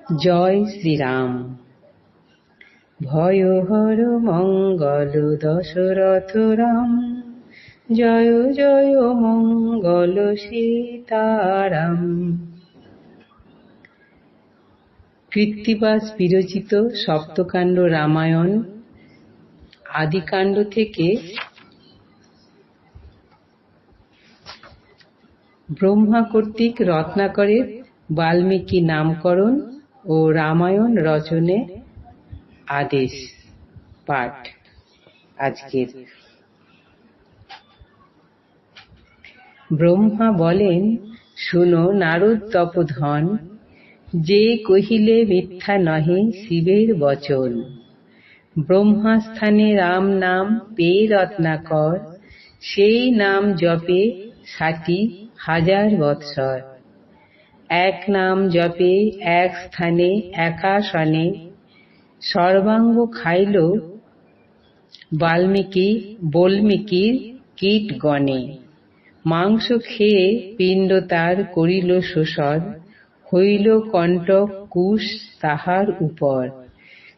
জয় শ্রীরাম। ভয় হর মঙ্গল দশরথ রাম, জয় জয় মঙ্গল সীতারাম। কৃত্তিবাস বিরচিত সপ্তকাণ্ড রামায়ণ আদিকাণ্ড থেকে ব্রহ্মা কর্তৃক রত্নাকরের বাল্মীকি নামকরণ ও রামায়ণ রচনে আদেশ পাঠ আজকের। ব্রহ্মা বলেন, শুনো নারদ তপোধন, যে কহিলে মিথ্যা নহে শিবের বচন। ব্রহ্মাস্থানে রাম নাম পেয়ে রত্নাকর, সেই নাম জপে ৬০,০০০ বৎসর। এক নাম জপে এক স্থানে একাসনে, সর্বাঙ্গ খাইল বাল্মীকির কীট গণে। মাংস খেয়ে পিণ্ড তার করিল শোষণ, হইল কণ্টক কুশ তাহার উপর।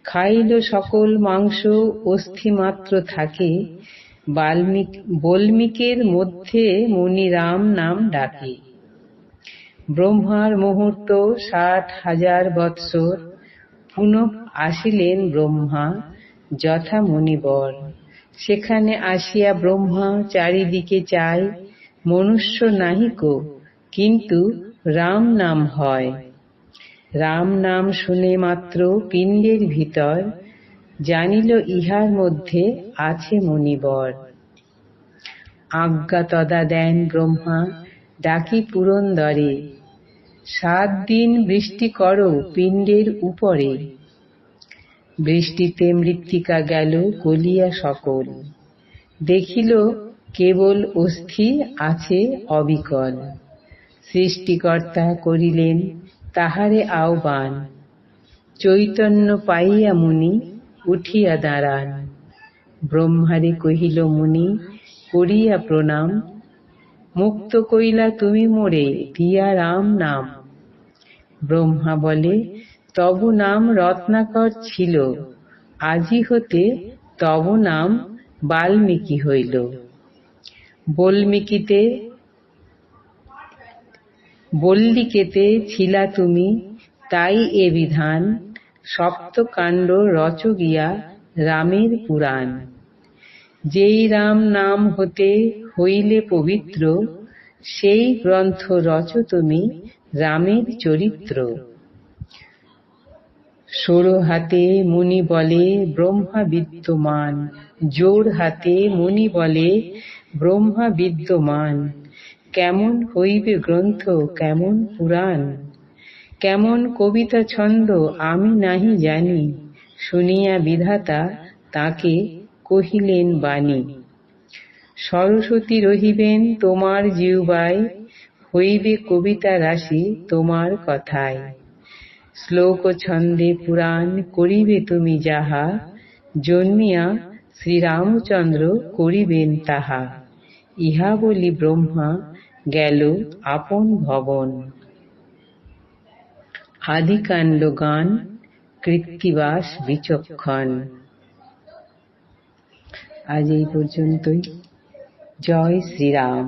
খাইল সকল মাংস অস্থিমাত্র থাকে, বাল্মীকের মধ্যে মুনি রাম নাম ডাকে। ব্রহ্মার মুহূর্ত ৬০,০০০ বৎসর, পুনঃ আসিলেন ব্রহ্মা যথা মুনিবর। সেখানে আসিয়া ব্রহ্মা চারিদিকে চায়, মনুষ্য নাহিক কিন্তু রাম নাম হয়। রাম নাম শুনে মাত্র পিণ্ডের ভিতর, জানিল ইহার মধ্যে আছে মুনিবর। আজ্ঞা তদা দেন ব্রহ্মা ডাকি পুরন্দরে, ৭ দিন বৃষ্টি করো পিণ্ডের উপরে। বৃষ্টিতে মৃত্তিকা গেল গলিয়া সকল, দেখিল কেবল অস্থি আছে অবিকল। সৃষ্টিকর্তা করিলেন তাহারে আহ্বান, চৈতন্য পাইয়া মুনি উঠিয়া দাঁড়ান। ব্রহ্মারে কহিল মুনি করিয়া প্রণাম, মুক্ত কইলা তুমি মোরে দিয়া রাম নাম। ব্রহ্মা বলে, তব নাম রত্নাকর ছিল, আজি হতে তব নাম বাল্মীকি হইল। বল্লিকেতে ছিলা তুমি, তাই এ বিধান। সপ্তকাণ্ড রচ গিয়া রামের পুরাণ। যেই রাম নাম হতে হইলে পবিত্র, সেই গ্রন্থ রচ তুমি রামের চরিত্র। ষোড় হাতে মুনি বলে ব্রহ্মা বিদ্যমান, জোড় হাতে মুনি বলে ব্রহ্মা বিদ্যমান। কেমন হইবে গ্রন্থ কেমন পুরাণ, কেমন কবিতা ছন্দ আমি নাহি জানি। শুনিয়া বিধাতা তাকে কহিলেন বাণী, সরস্বতী রহিবেন তোমার জিহ্বায়, হইবে কবিতা রাশি তোমার কথায়। শ্লোক ছন্দে পুরাণ করিবে তুমি যাহা, জন্মিয়া শ্রীরামচন্দ্র করিবেন তাহা। ইহা বলি ব্রহ্মা গেল আপন ভবন। আদিকাণ্ড গান কৃত্তিবাস বিচক্ষণ। আজ এই পর্যন্তই। জয় শ্রীরাম।